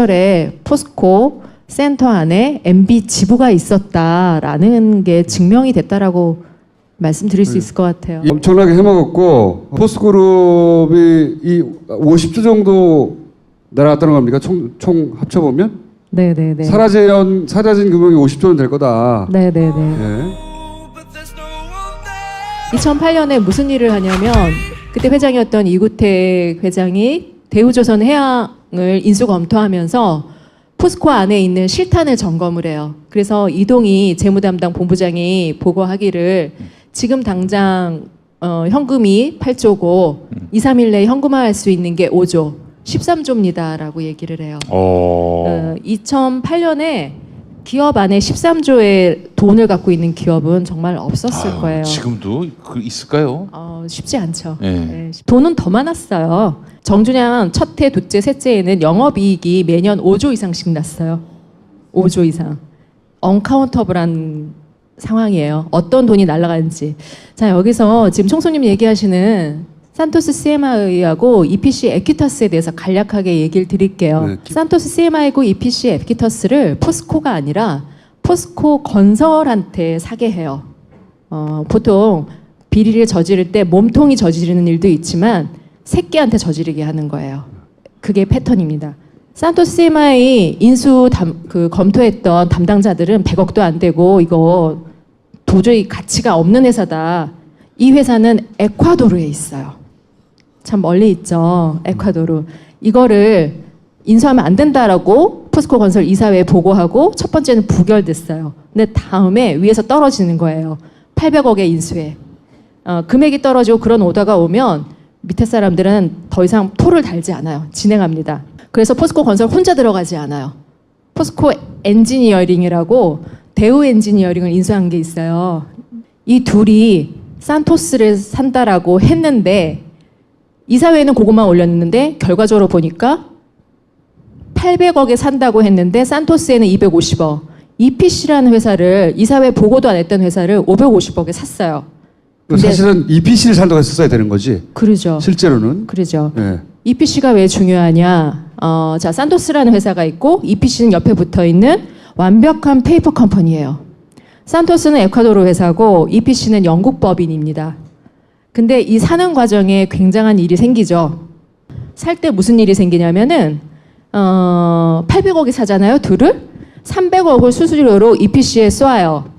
시절에 포스코 센터 안에 MB 지부가 있었다라는 게 증명이 됐다라고 말씀드릴 수 있을 것 같아요. 엄청나게 해먹었고 포스그룹이 이 50조 정도 날아갔다는 겁니까? 총 합쳐보면? 네네네. 사라진 금액이 50조는 될 거다. 네네네. 네. 2008년에 무슨 일을 하냐면 그때 회장이었던 이구택 회장이 대우조선해양을 인수검토하면서 포스코 안에 있는 실탄을 점검을 해요. 그래서 이동희 재무담당 본부장이 보고하기를 지금 당장 현금이 8조고 2, 3일 내에 현금화할 수 있는 게 5조, 13조입니다라고 얘기를 해요. 2008년에 기업 안에 13조의 돈을 갖고 있는 기업은 정말 없었을 거예요. 지금도 있을까요? 쉽지 않죠. 네. 네, 돈은 더 많았어요. 정준영 첫해, 둘째, 셋째에는 영업이익이 매년 5조 이상씩 났어요. 5조 이상. 언카운터블한 상황이에요. 어떤 돈이 날아가는지. 자, 여기서 지금 총수님 얘기하시는 산토스 CMI하고 EPC 에퀴터스에 대해서 간략하게 얘기를 드릴게요. 네. 산토스 CMI하고 EPC 에퀴터스를 포스코가 아니라 포스코 건설한테 사게 해요. 보통 비리를 저지를 때 몸통이 저지르는 일도 있지만 새끼한테 저지르게 하는 거예요. 그게 패턴입니다. 산토스 CMI 검토했던 담당자들은 100억도 안 되고 이거 도저히 가치가 없는 회사다. 이 회사는 에콰도르에 있어요. 참 멀리 있죠. 에콰도르. 이거를 인수하면 안 된다라고 포스코 건설 이사회에 보고하고 첫 번째는 부결됐어요. 근데 다음에 위에서 떨어지는 거예요. 800억의 인수에. 금액이 떨어지고 그런 오더가 오면 밑에 사람들은 더 이상 토를 달지 않아요. 진행합니다. 그래서 포스코 건설 혼자 들어가지 않아요. 포스코 엔지니어링이라고 대우 엔지니어링을 인수한 게 있어요. 이 둘이 산토스를 산다라고 했는데 이사회에는 그것만 올렸는데 결과적으로 보니까 800억에 산다고 했는데 산토스에는 250억. EPC라는 회사를 이사회 보고도 안 했던 회사를 550억에 샀어요. 사실은 EPC를 산다고 했었어야 되는 거지. 그러죠. 실제로는. 그러죠. 네. EPC가 왜 중요하냐? 자, 산토스라는 회사가 있고 EPC는 옆에 붙어 있는 완벽한 페이퍼 컴퍼니예요. 산토스는 에콰도르 회사고 EPC는 영국 법인입니다. 근데 이 사는 과정에 굉장한 일이 생기죠. 살 때 무슨 일이 생기냐면은 800억이 사잖아요, 둘을. 300억을 수수료로 EPC에 쏘아요.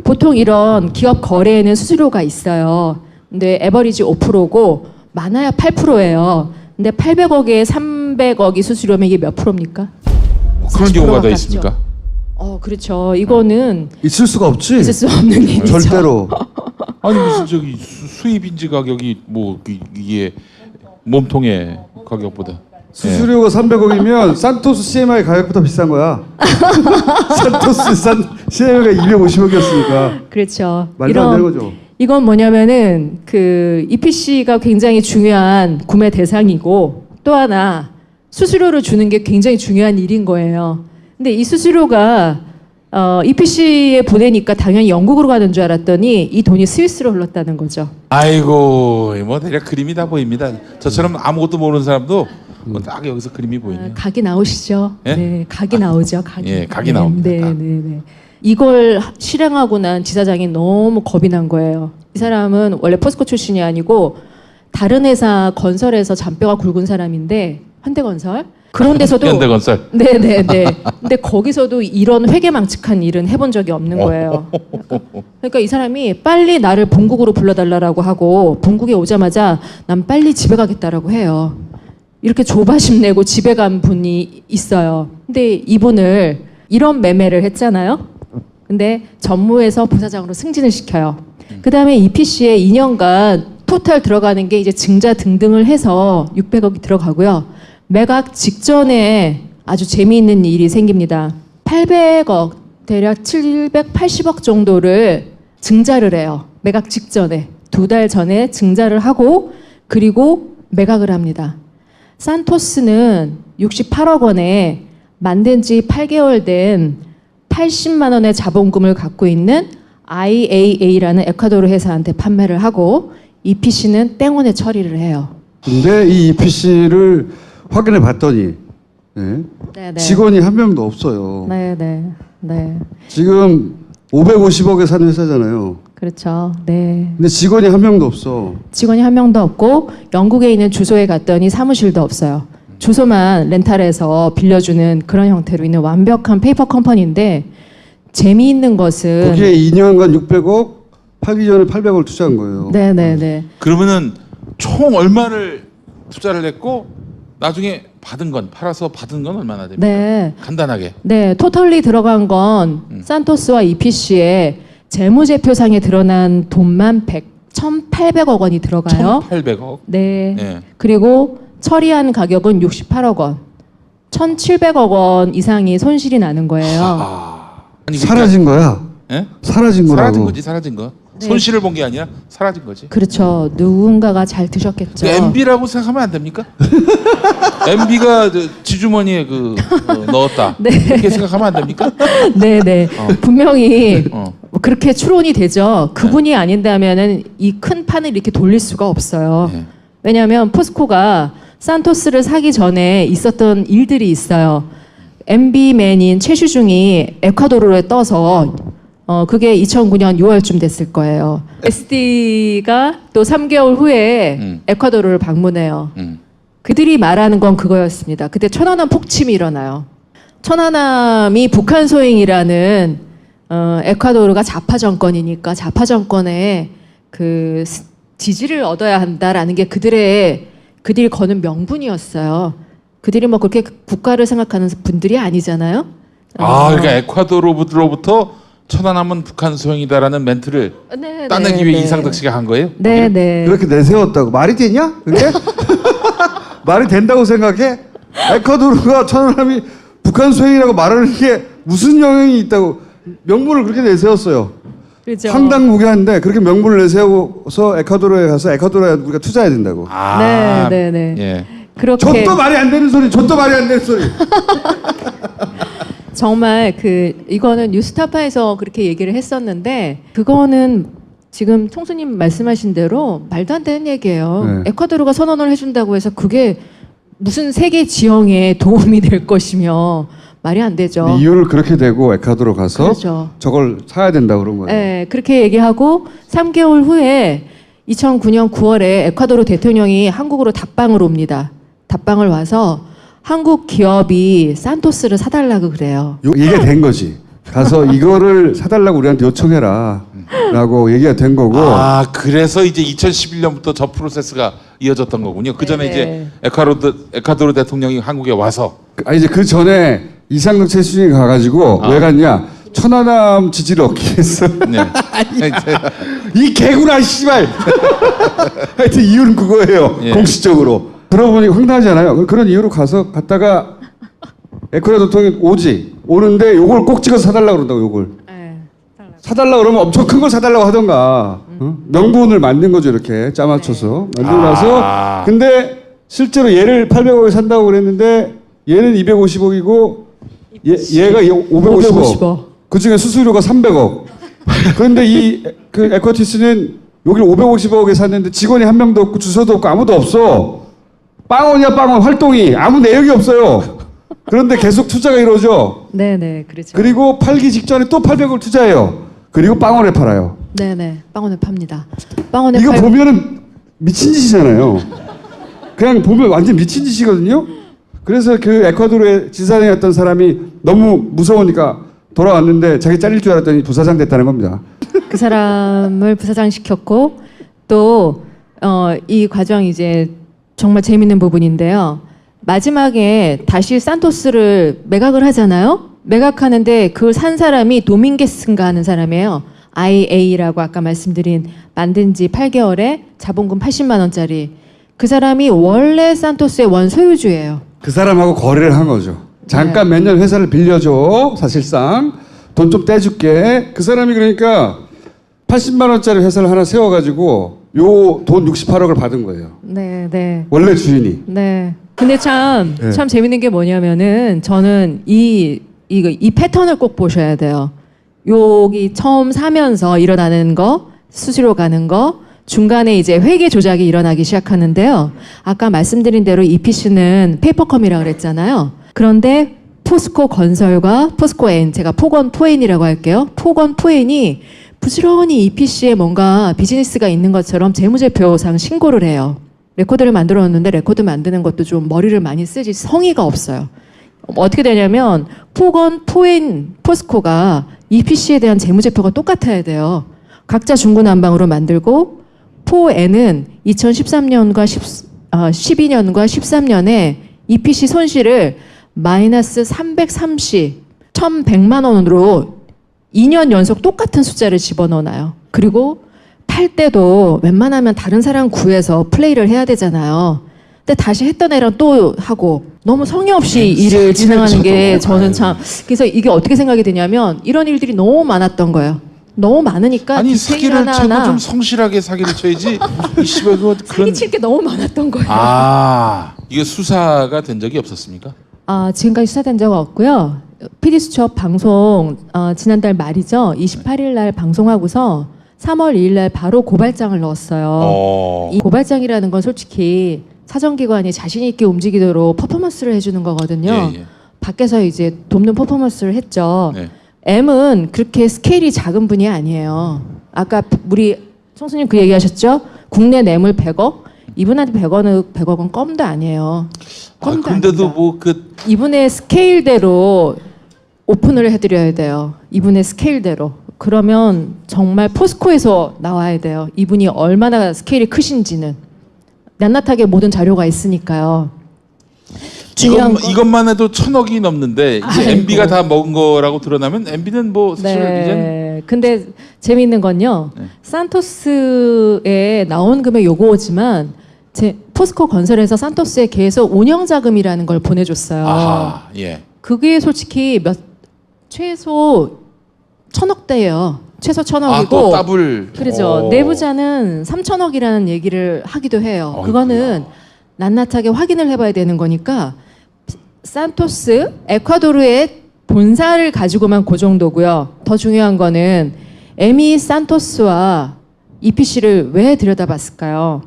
보통 이런 기업 거래에는 수수료가 있어요. 근데 에버리지 5%고 많아야 8%예요. 근데 800억에 300억이 수수료면 이게 몇 프로입니까? 그런 경우가 다 있습니까? 그렇죠. 이거는 있을 수가 없지. 있을 수 없는 일이죠. 절대로. 아니 무슨 저기 수입인지 가격이 뭐 이게 몸통의 가격보다 수수료가 300억이면 산토스 CMI 가격보다 비싼 거야. 산토스 CMI가 250억이었으니까. 그렇죠. 말도 안 되는 거죠. 이건 뭐냐면은 그 EPC가 굉장히 중요한 구매 대상이고 또 하나 수수료를 주는 게 굉장히 중요한 일인 거예요. 근데 이 수수료가 EPC에 보내니까 당연히 영국으로 가는 줄 알았더니 이 돈이 스위스로 흘렀다는 거죠. 아이고 뭐 대략 그림이 다 보입니다. 저처럼 아무것도 모르는 사람도 딱 여기서 그림이 보이네요. 각이 나오시죠? 예? 네, 각이 나오죠. 각이. 예, 각이 나옵니다. 네. 이걸 실행하고 난 지사장이 너무 겁이 난 거예요. 이 사람은 원래 포스코 출신이 아니고 다른 회사 건설에서 잔뼈가 굵은 사람인데 현대건설. 그런 데서도 현대건설. 네네네. 근데 거기서도 이런 회계망측한 일은 해본 적이 없는 거예요. 그러니까 이 사람이 빨리 나를 본국으로 불러달라고 하고 본국에 오자마자 난 빨리 집에 가겠다라고 해요. 이렇게 조바심 내고 집에 간 분이 있어요. 근데 이분을 이런 매매를 했잖아요. 근데 전무에서 부사장으로 승진을 시켜요. 그 다음에 EPC에 2년간 토탈 들어가는 게 이제 증자 등등을 해서 600억이 들어가고요. 매각 직전에 아주 재미있는 일이 생깁니다. 800억, 대략 780억 정도를 증자를 해요. 매각 직전에. 2달 전에 증자를 하고 그리고 매각을 합니다. 산토스는 68억 원에 만든 지 8개월 된 80만 원의 자본금을 갖고 있는 IAA라는 에콰도르 회사한테 판매를 하고 EPC는 땡원에 처리를 해요. 근데 이 EPC를 확인해 봤더니 네. 네, 네. 직원이 한 명도 없어요. 네, 네, 네. 지금 550억에 사는 회사잖아요. 그렇죠. 네. 근데 직원이 한 명도 없어. 직원이 한 명도 없고 영국에 있는 주소에 갔더니 사무실도 없어요. 주소만 렌탈해서 빌려주는 그런 형태로 있는 완벽한 페이퍼 컴퍼니인데 재미있는 것은 거기에 2년간 600억, 팔기 전에 800억을 투자한 거예요. 네네네. 그러면은 총 얼마를 투자를 했고 나중에 받은 건 팔아서 받은 건 얼마나 됩니까? 네. 간단하게. 네, 토털리 들어간 건 산토스와 EPC의 재무제표상에 드러난 돈만 1,800억 원이 들어가요. 1,800억. 네. 예. 그리고 처리한 가격은 68억 원. 1,700억 원 이상이 손실이 나는 거예요. 아니, 사라진 거야. 예? 사라진 거라고. 사라진 거지, 사라진 거. 네. 손실을 본 게 아니라 사라진 거지. 그렇죠. 누군가가 잘 드셨겠죠. MB라고 생각하면 안 됩니까? MB가 지주머니에 넣었다. 네. 이렇게 생각하면 안 됩니까? 네네. 분명히 어. 그렇게 추론이 되죠. 그분이 아닌다면은 이 큰 판을 이렇게 돌릴 수가 없어요. 네. 왜냐하면 포스코가 산토스를 사기 전에 있었던 일들이 있어요. MB맨인 최슈중이 에콰도르에 떠서 그게 2009년 6월쯤 됐을 거예요. SD가 또 3개월 후에 에콰도르를 방문해요. 그들이 말하는 건 그거였습니다. 그때 천안함 폭침이 일어나요. 천안함이 북한 소행이라는 에콰도르가 좌파 정권이니까 좌파 정권의 그 지지를 얻어야 한다라는 게 그들이 거는 명분이었어요. 그들이 뭐 그렇게 국가를 생각하는 분들이 아니잖아요. 그러니까 에콰도르로부터 천안함은 북한 소행이다라는 멘트를 네, 따내기 위해 이상덕 씨가 한 거예요? 네, 네. 그렇게 내세웠다고. 말이 되냐? 그게? 말이 된다고 생각해? 에콰도르가 천안함이 북한 소행이라고 말하는 게 무슨 영향이 있다고 명분을 그렇게 내세웠어요. 그렇죠. 황당무계한데 그렇게 명분을 내세워서 에콰도르에 가서 에콰도르에 우리가 투자해야 된다고. 네, 네, 네. 예. 그렇게 저도 말이 안 되는 소리, 저도 말이 안 되는 소리. 정말 이거는 뉴스타파에서 그렇게 얘기를 했었는데 그거는 지금 총수님 말씀하신 대로 말도 안 되는 얘기예요. 네. 에콰도르가 선언을 해준다고 해서 그게 무슨 세계 지형에 도움이 될 것이며 말이 안 되죠. 이유를 그렇게 대고 에콰도르 가서 그렇죠. 저걸 사야 된다 그런 거예요. 네, 그렇게 얘기하고 3개월 후에 2009년 9월에 에콰도르 대통령이 한국으로 답방을 옵니다. 답방을 와서 한국 기업이 산토스를 사달라고 그래요. 이게 된 거지. 가서 이거를 사달라고 우리한테 요청해라 라고 얘기가 된 거고. 그래서 이제 2011년부터 저 프로세스가 이어졌던 거군요. 그 전에 네. 이제 에콰도르 대통령이 한국에 와서 이제 그 전에 이상덕 최수진이 가가지고 왜 갔냐? 천안함 지지를 얻기 위해서. 네. 이 개구나 씨발. 하여튼 이유는 그거예요. 예. 공식적으로. 들어보니 황당하지 않아요? 그런 이유로 갔다가 에콰도르 대통령이 오는데 요걸 꼭 찍어서 사달라고 그런다고 요걸. 네. 사달라고 그러면 엄청 큰 걸 사달라고 하던가. 명분을 만든 거죠 이렇게 짜맞춰서. 만들고 나서 근데 실제로 얘를 800억에 산다고 그랬는데 얘는 250억이고 얘가 550억. 그중에 수수료가 300억. 그런데 그 에쿼티스는 여기를 550억에 샀는데 직원이 한 명도 없고 주소도 없고 아무도 없어. 빵원이야 빵원 활동이 아무 내역이 없어요. 그런데 계속 투자가 이루어져. 네네, 그렇죠. 그리고 팔기 직전에 또 800억을 투자해요. 그리고 빵원에 팔아요. 네네, 빵원을 팝니다. 빵원에 이거 보면은 미친 짓이잖아요. 그냥 보면 완전 미친 짓이거든요. 그래서 그 에콰도르의 지사장이었던 사람이 너무 무서우니까 돌아왔는데 자기 잘릴 줄 알았더니 부사장 됐다는 겁니다. 그 사람을 부사장 시켰고 또 이 과정 이제 정말 재밌는 부분인데요. 마지막에 다시 산토스를 매각을 하잖아요. 매각하는데 그걸 산 사람이 도밍게스인가 하는 사람이에요. IA라고 아까 말씀드린 만든 지 8개월에 자본금 80만 원짜리. 그 사람이 원래 산토스의 원소유주예요. 그 사람하고 거래를 한 거죠. 잠깐 몇 년 회사를 빌려줘. 사실상 돈 좀 떼줄게. 그 사람이 그러니까 80만 원짜리 회사를 하나 세워가지고 요 돈 68억을 받은 거예요. 네, 네. 원래 주인이. 네. 근데 참 재밌는 게 뭐냐면은 저는 이 패턴을 꼭 보셔야 돼요. 여기 처음 사면서 일어나는 거, 수수료 가는 거, 중간에 이제 회계 조작이 일어나기 시작하는데요. 아까 말씀드린 대로 EPC는 페이퍼컴이라고 그랬잖아요. 그런데 포스코 건설과 포스코 N, 제가 포건 포엔이라고 할게요. 포건 포엔이 부지런히 EPC에 뭔가 비즈니스가 있는 것처럼 재무제표상 신고를 해요. 레코드를 만들어 놨는데 레코드 만드는 것도 좀 머리를 많이 쓰지 성의가 없어요. 어떻게 되냐면 포건 포엔 포스코가 EPC에 대한 재무제표가 똑같아야 돼요. 각자 중구난방으로 만들고 포N은 2013년과 12년과 13년에 EPC 손실을 마이너스 1,100만 원으로 2년 연속 똑같은 숫자를 집어넣어놔요. 그리고 팔 때도 웬만하면 다른 사람 구해서 플레이를 해야 되잖아요. 근데 다시 했던 애랑 또 하고 너무 성의 없이 일을 진행하는 게 저는 참 그래서 이게 어떻게 생각이 드냐면 이런 일들이 너무 많았던 거예요. 너무 많으니까 아니 디테일 사기를 쳐도 하나하나 좀 성실하게 사기를 쳐야지. 이 씨발 그거 그런. 사기 칠 게 너무 많았던 거예요. 이게 수사가 된 적이 없었습니까? 지금까지 수사된 적 없고요. PD수첩 방송 지난달 말이죠. 28일 날 방송하고서 3월 2일 날 바로 고발장을 넣었어요. 이 고발장이라는 건 솔직히 사정기관이 자신 있게 움직이도록 퍼포먼스를 해주는 거거든요. 예. 밖에서 이제 돕는 퍼포먼스를 했죠. 네. M은 그렇게 스케일이 작은 분이 아니에요. 아까 우리 총수님 그 얘기하셨죠? 국내 뇌물 100억? 이분한테 100억은 껌도 아니에요. 껌도 근데도 아닙니다. 뭐 그 이분의 스케일대로 오픈을 해드려야 돼요. 이분의 스케일대로. 그러면 정말 포스코에서 나와야 돼요. 이분이 얼마나 스케일이 크신지는. 낱낱하게 모든 자료가 있으니까요. 중요한 건- 이것만 해도 1,000억이 넘는데 이제 아이고. MB가 다 먹은 거라고 드러나면 MB는 뭐 사실 이제 네. 근데 재미있는 건요. 네. 산토스에 나온 금액 요거지만 포스코 건설에서 산토스에 계속 운영 자금이라는 걸 보내줬어요. 아하 예. 그게 솔직히 최소 1,000억대예요. 최소 1,000억이고. 또 더블. 그렇죠. 내부자는 3,000억이라는 얘기를 하기도 해요. 어이구야. 그거는 낱낱하게 확인을 해봐야 되는 거니까 산토스 에콰도르의 본사를 가지고만 그 정도고요. 더 중요한 거는 에미 산토스와 EPC를 왜 들여다봤을까요?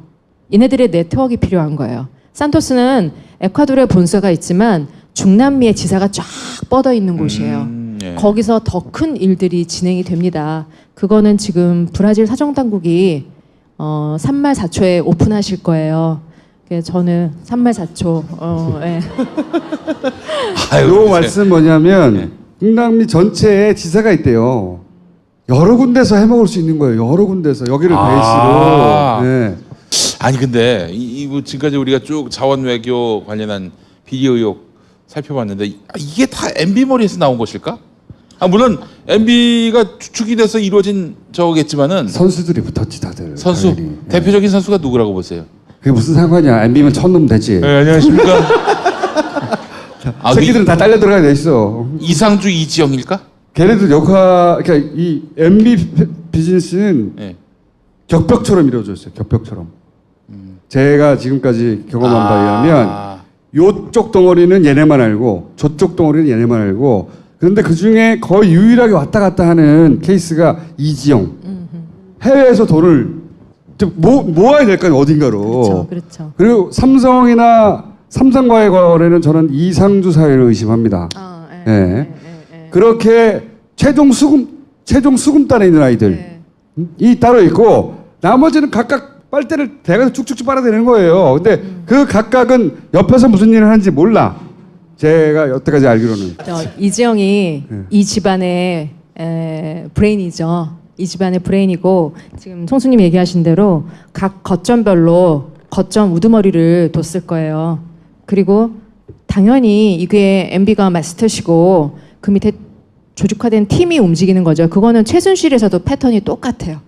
얘네들의 네트워크가 필요한 거예요. 산토스는 에콰도르에 본사가 있지만 중남미에 지사가 쫙 뻗어 있는 곳이에요. 예. 거기서 더 큰 일들이 진행이 됩니다. 그거는 지금 브라질 사정당국이 3말 4초에 오픈하실 거예요. 그래서 저는 3말 4초. 예. 요 말씀 뭐냐면 중남미 전체에 지사가 있대요. 여러 군데서 해먹을 수 있는 거예요. 여러 군데서 여기를 아. 베이스로. 네. 아니 근데 뭐 지금까지 우리가 쭉 자원 외교 관련한 비리 의혹 살펴봤는데 이게 다 MB 머리에서 나온 것일까? 물론 MB가 주축이 돼서 이루어진 저겠지만은 선수들이 붙었지 다들. 선수 당연히. 네. 대표적인 선수가 누구라고 보세요? 그게 무슨 상관이야? MB면 천놈 되지. 네, 안녕하십니까? 새끼들은 다 딸려 들어가야 돼 있어. 이상주 이지영일까? 걔네들 그러니까 이 MB 비즈니스는 네. 격벽처럼 이루어졌어요. 격벽처럼. 제가 지금까지 경험한 바에 의하면 요쪽 덩어리는 얘네만 알고 저쪽 덩어리는 얘네만 알고 그런데 그 중에 거의 유일하게 왔다 갔다 하는 케이스가 이지영. 해외에서 돈을 모아야 될 거 아니에요. 어딘가로. 그렇죠. 그렇죠. 그리고 삼성과의 거래는 저는 이상주 사회를 의심합니다. 예. 그렇게 최종 수금단에 있는 아이들 이 따로 있고 나머지는 각각 빨대를 대가서 쭉쭉쭉 빨아대는 거예요. 근데 그 각각은 옆에서 무슨 일을 하는지 몰라. 제가 여태까지 알기로는. 이지영이 이 집안의 브레인이죠. 이 집안의 브레인이고 지금 총수님 얘기하신 대로 각 거점별로 거점 우두머리를 뒀을 거예요. 그리고 당연히 이게 MB가 마스터시고 그 밑에 조직화된 팀이 움직이는 거죠. 그거는 최순실에서도 패턴이 똑같아요.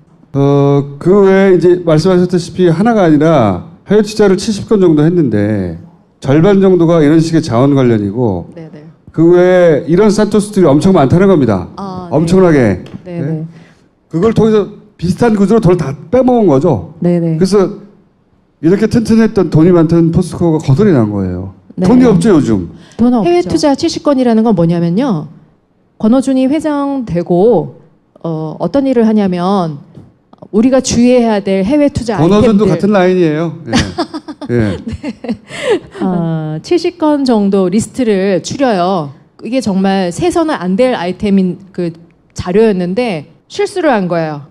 그 외에 이제 말씀하셨다시피 하나가 아니라 해외 투자를 70건 정도 했는데 절반 정도가 이런 식의 자원 관련이고 네네. 그 외에 이런 산토스들이 엄청 많다는 겁니다. 엄청나게. 네네. 네? 그걸 통해서 비슷한 구조로 돈을 다 빼먹은 거죠. 네네. 그래서 이렇게 튼튼했던 돈이 많던 포스코가 거덜이 난 거예요. 네. 돈이 없죠 요즘. 돈 없죠. 해외 투자 70건이라는 건 뭐냐면요. 권오준이 회장 되고 어떤 일을 하냐면 우리가 주의해야 될 해외 투자 권오준도 아이템들 같은 라인이에요. 네. 예. 70건 정도 리스트를 추려요. 이게 정말 세서는 안 될 아이템인 그 자료였는데 실수를 한 거예요.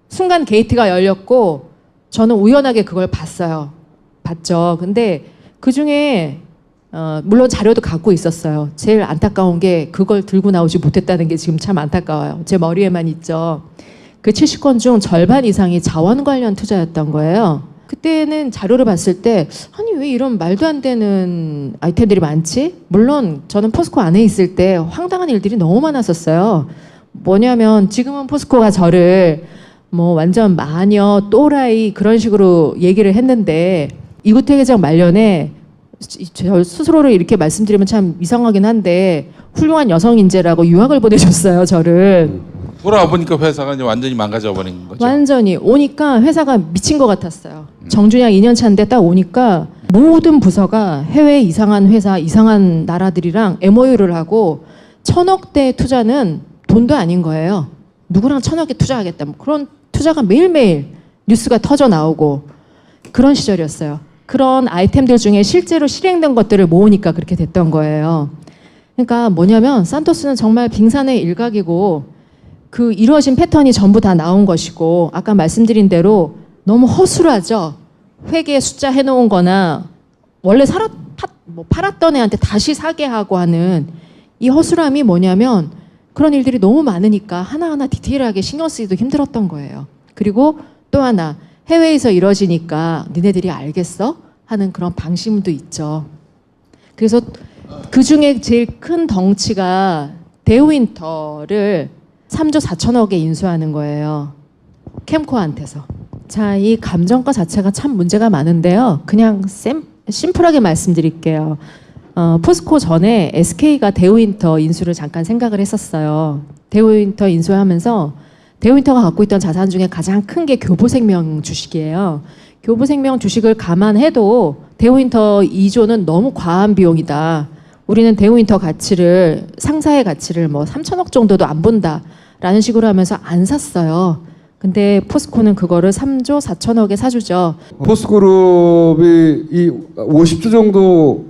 순간 게이트가 열렸고 저는 우연하게 그걸 봤죠. 근데 그 중에 물론 자료도 갖고 있었어요. 제일 안타까운 게 그걸 들고 나오지 못했다는 게 지금 참 안타까워요. 제 머리에만 있죠. 그 70건 중 절반 이상이 자원 관련 투자였던 거예요. 그때는 자료를 봤을 때 아니 왜 이런 말도 안 되는 아이템들이 많지? 물론 저는 포스코 안에 있을 때 황당한 일들이 너무 많았었어요. 뭐냐면 지금은 포스코가 저를 뭐 완전 마녀, 또라이 그런 식으로 얘기를 했는데 이구태 회장 말년에 저 스스로를 이렇게 말씀드리면 참 이상하긴 한데 훌륭한 여성 인재라고 유학을 보내줬어요, 저를. 돌아와 보니까 회사가 이제 완전히 망가져 버린 거죠. 완전히 오니까 회사가 미친 것 같았어요. 정준영 2년 차인데 딱 오니까 모든 부서가 해외 이상한 회사, 이상한 나라들이랑 MOU를 하고 1,000억대 투자는 돈도 아닌 거예요. 누구랑 1,000억에 투자하겠다. 뭐 그런 투자가 매일매일 뉴스가 터져 나오고 그런 시절이었어요. 그런 아이템들 중에 실제로 실행된 것들을 모으니까 그렇게 됐던 거예요. 그러니까 뭐냐면 산토스는 정말 빙산의 일각이고 그 이루어진 패턴이 전부 다 나온 것이고 아까 말씀드린 대로 너무 허술하죠. 회계 숫자 해놓은 거나 원래 팔았던 애한테 다시 사게 하고 하는 이 허술함이 뭐냐면 그런 일들이 너무 많으니까 하나하나 디테일하게 신경 쓰기도 힘들었던 거예요. 그리고 또 하나 해외에서 이루어지니까 니네들이 알겠어? 하는 그런 방심도 있죠. 그래서 그 중에 제일 큰 덩치가 데우윈터를 3조 4천억에 인수하는 거예요. 캠코한테서. 자, 이 감정가 자체가 참 문제가 많은데요. 그냥 심플하게 말씀드릴게요. 포스코 전에 SK가 데우윈터 인수를 잠깐 생각을 했었어요. 데우윈터 인수하면서 데우윈터가 갖고 있던 자산 중에 가장 큰 게 교보생명 주식이에요. 교보생명 주식을 감안해도 데우윈터 2조는 너무 과한 비용이다. 우리는 데우윈터 가치를 상사의 가치를 뭐 3천억 정도도 안 본다라는 식으로 하면서 안 샀어요. 근데 포스코는 그거를 3조 4천억에 사주죠. 포스코그룹이 이 50조 정도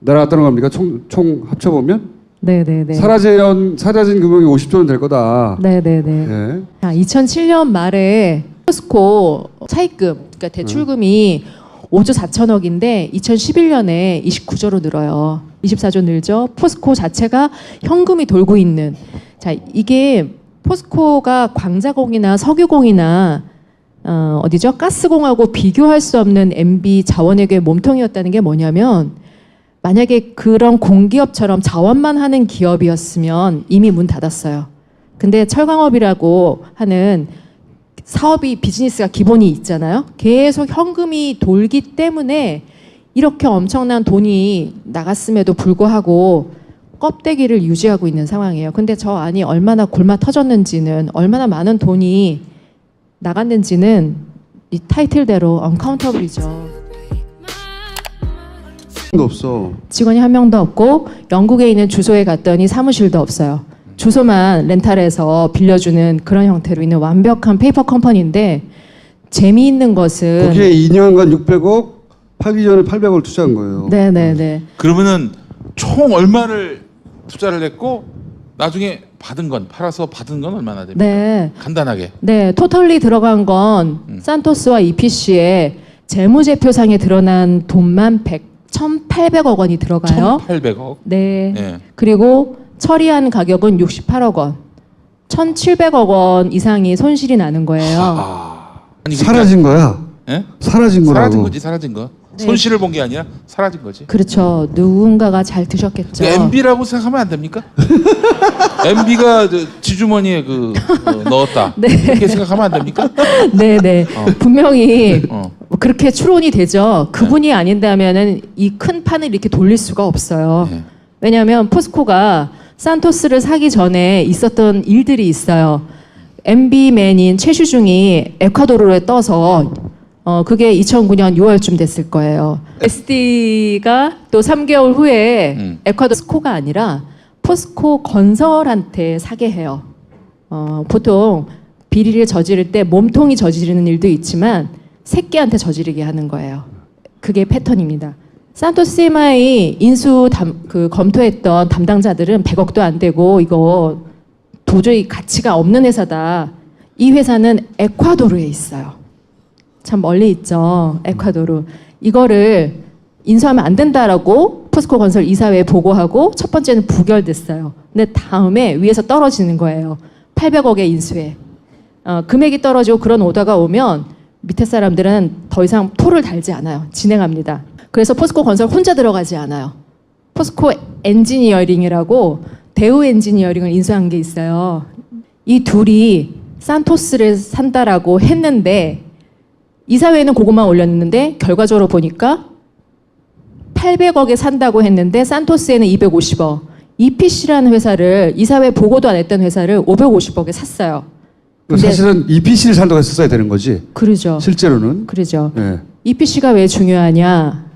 날아갔다는 겁니까? 총 합쳐보면? 네네네. 사라진 금액이 50조는 될 거다. 네네네. 네. 2007년 말에 포스코 차입금, 그러니까 대출금이 5조 4천억인데 2011년에 29조로 늘어요. 24조 늘죠. 포스코 자체가 현금이 돌고 있는. 자, 이게 포스코가 광자공이나 석유공이나 어디죠? 가스공하고 비교할 수 없는 MB 자원외교의 몸통이었다는 게 뭐냐면 만약에 그런 공기업처럼 자원만 하는 기업이었으면 이미 문 닫았어요. 근데 철강업이라고 하는 사업이 비즈니스가 기본이 있잖아요. 계속 현금이 돌기 때문에 이렇게 엄청난 돈이 나갔음에도 불구하고 껍데기를 유지하고 있는 상황이에요. 근데 저 안이 얼마나 골마 터졌는지는 얼마나 많은 돈이 나갔는지는 이 타이틀대로 언카운터블이죠. 없어. 직원이 한 명도 없고 영국에 있는 주소에 갔더니 사무실도 없어요. 주소만 렌탈해서 빌려주는 그런 형태로 있는 완벽한 페이퍼 컴퍼니인데 재미있는 것은 거기에 2년간 600억, 팔기 전에 800억을 투자한 거예요. 네네네. 그러면은 총 얼마를 투자를 했고 나중에 팔아서 받은 건 얼마나 됩니까? 네. 간단하게. 네, 토털리 들어간 건 산토스와 EPC의 재무제표상에 드러난 돈만 1,800억 원이 들어가요. 1,800억. 네. 네. 그리고 처리한 가격은 68억 원. 1,700억 원 이상이 손실이 나는 거예요. 아니, 사라진 거야. 예? 사라진 거라고. 사라진 거. 네. 손실을 본 게 아니라 사라진 거지. 그렇죠. 누군가가 잘 드셨겠죠. MB라고 생각하면 안 됩니까? MB가 지주머니에 넣었다. 네. 이렇게 생각하면 안 됩니까? 네네. 분명히 어. 그렇게 추론이 되죠. 그분이 아닌다면은 이 큰 판을 이렇게 돌릴 수가 없어요. 네. 왜냐하면 포스코가 산토스를 사기 전에 있었던 일들이 있어요. MB맨인 최슈중이 에콰도르에 떠서 그게 2009년 6월쯤 됐을 거예요. SD가 또 3개월 후에 에콰도르 포스코가 아니라 포스코 건설한테 사게 해요. 보통 비리를 저지를 때 몸통이 저지르는 일도 있지만 새끼한테 저지르게 하는 거예요. 그게 패턴입니다. 산토스 CMI 인수 검토했던 담당자들은 100억도 안 되고 이거 도저히 가치가 없는 회사다. 이 회사는 에콰도르에 있어요. 참 멀리 있죠. 에콰도르. 이거를 인수하면 안 된다라고 포스코 건설 이사회에 보고하고 첫 번째는 부결됐어요. 근데 다음에 위에서 떨어지는 거예요. 800억의 인수에. 금액이 떨어지고 그런 오더가 오면 밑에 사람들은 더 이상 토를 달지 않아요. 진행합니다. 그래서 포스코 건설 혼자 들어가지 않아요. 포스코 엔지니어링이라고 대우 엔지니어링을 인수한 게 있어요. 이 둘이 산토스를 산다라고 했는데 이사회는 그것만 올렸는데 결과적으로 보니까 800억에 산다고 했는데 산토스에는 250억. EPC라는 회사를 이사회 보고도 안 했던 회사를 550억에 샀어요. 근데 사실은 EPC를 산다고 했었어야 되는 거지. 그러죠. 실제로는. 그러죠. 네. EPC가 왜 중요하냐?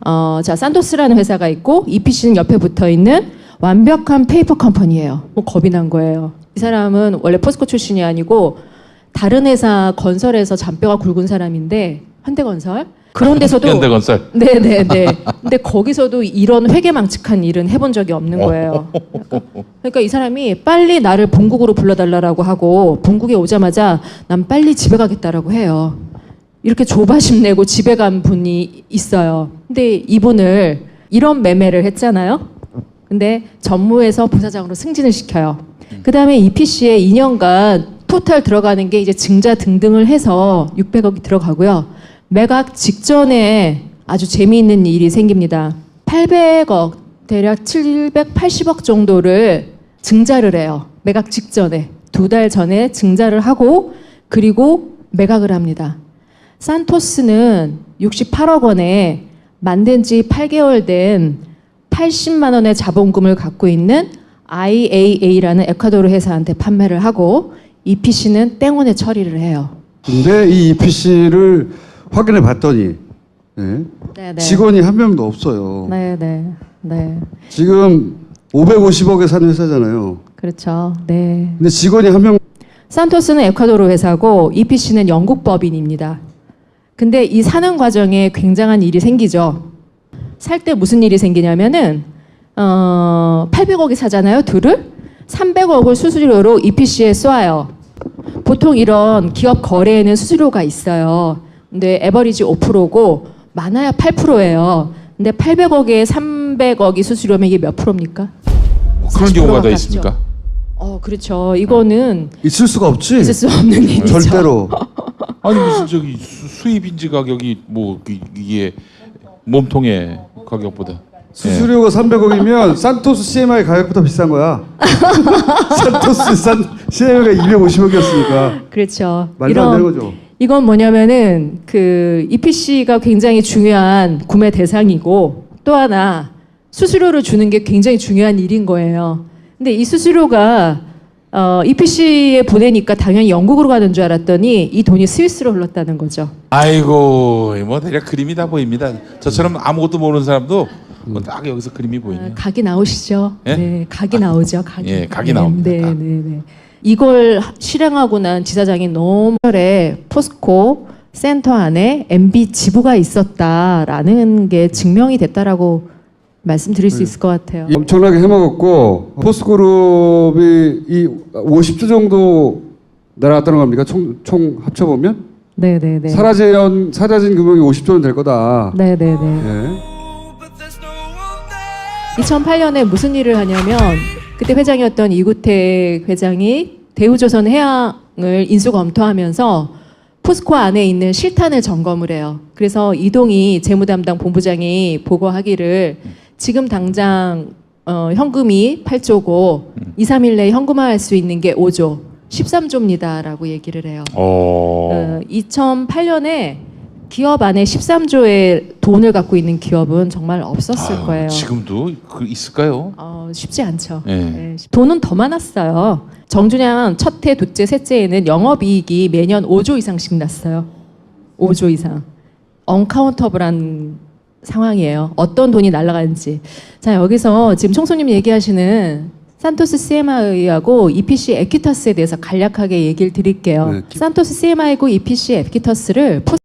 자, 산토스라는 회사가 있고 EPC는 옆에 붙어 있는 완벽한 페이퍼 컴퍼니예요. 뭐 겁이 난 거예요. 이 사람은 원래 포스코 출신이 아니고 다른 회사 건설에서 잔뼈가 굵은 사람인데 현대건설 그런 데서도 현대건설. 네네네. 근데 거기서도 이런 회계망측한 일은 해본 적이 없는 거예요. 그러니까 이 사람이 빨리 나를 본국으로 불러달라고 하고 본국에 오자마자 난 빨리 집에 가겠다라고 해요. 이렇게 조바심 내고 집에 간 분이 있어요. 근데 이분을 이런 매매를 했잖아요. 근데 전무에서 부사장으로 승진을 시켜요. 그 다음에 EPC에 2년간 토탈 들어가는 게 이제 증자 등등을 해서 600억이 들어가고요. 매각 직전에 아주 재미있는 일이 생깁니다. 800억, 대략 780억 정도를 증자를 해요. 매각 직전에. 2달 전에 증자를 하고 그리고 매각을 합니다. 산토스는 68억 원에 만든 지 8개월 된 80만 원의 자본금을 갖고 있는 IAA라는 에콰도르 회사한테 판매를 하고 EPC는 땡원에 처리를 해요. 근데 이 EPC를 확인해 봤더니 네. 네네. 직원이 한 명도 없어요. 네네. 네. 지금 550억에 사는 회사잖아요. 그렇죠. 네. 근데 직원이 한 명. 산토스는 에콰도르 회사고 EPC는 영국 법인입니다. 근데 이 사는 과정에 굉장한 일이 생기죠. 살 때 무슨 일이 생기냐면은 800억이 사잖아요, 둘을. 300억을 수수료로 EPC에 쏘아요. 보통 이런 기업 거래에는 수수료가 있어요. 근데 에버리지 5%고 많아야 8%예요. 근데 800억에 300억이 수수료면 이게 몇 프로입니까? 그런 경우가 더 가깝죠. 있습니까? 그렇죠. 이거는 있을 수가 없지. 있을 수 없는 일이죠. 절대로. 아니 무슨 저기 수입 인지 가격이 뭐 이게 몸통의 가격보다 수수료가 300억이면 산토스 CMI 가격보다 비싼 거야. 산토스 CMI가 250억이었으니까. 그렇죠. 말도 안 되는 거죠. 이건 뭐냐면은 그 EPC가 굉장히 중요한 구매 대상이고 또 하나 수수료를 주는 게 굉장히 중요한 일인 거예요. 근데 이 수수료가 EPC에 보내니까 당연히 영국으로 가는 줄 알았더니 이 돈이 스위스로 흘렀다는 거죠. 아이고 뭐 대략 그림이 다 보입니다. 저처럼 아무것도 모르는 사람도 뭐 딱 여기서 그림이 보이네요. 각이 나오시죠? 예? 네, 각이 나오죠. 각이. 예, 각이 나옵니다. 네, 각. 네, 네. 이걸 실행하고 난 지사장이 너무 포스코 센터 안에 MB 지부가 있었다라는 게 증명이 됐다라고 말씀드릴 수 있을 것 같아요. 엄청나게 해먹었고 포스코그룹이 이 50조 정도 날아갔다는 겁니까? 총 합쳐보면? 네, 네, 네. 사라진 금액이 50조는 될 거다. 네, 네, 네. 예. 2008년에 무슨 일을 하냐면 그때 회장이었던 이구택 회장이 대우조선 해양을 인수 검토하면서 포스코 안에 있는 실탄을 점검을 해요. 그래서 이동희 재무담당 본부장이 보고하기를 지금 당장 현금이 8조고 2, 3일 내에 현금화할 수 있는 게 5조, 13조입니다라고 얘기를 해요. 2008년에 기업 안에 13조의 돈을 갖고 있는 기업은 정말 없었을 거예요. 지금도 있을까요? 쉽지 않죠. 네. 네, 돈은 더 많았어요. 정준영 첫해, 둘째, 셋째에는 영업이익이 매년 5조 이상씩 났어요. 5조 이상. 언카운터블한 상황이에요. 어떤 돈이 날아가는지. 자, 여기서 지금 총수님 얘기하시는 산토스 CMI하고 EPC 에퀴터스에 대해서 간략하게 얘기를 드릴게요. 네. 산토스 CMI하고 EPC 에퀴터스를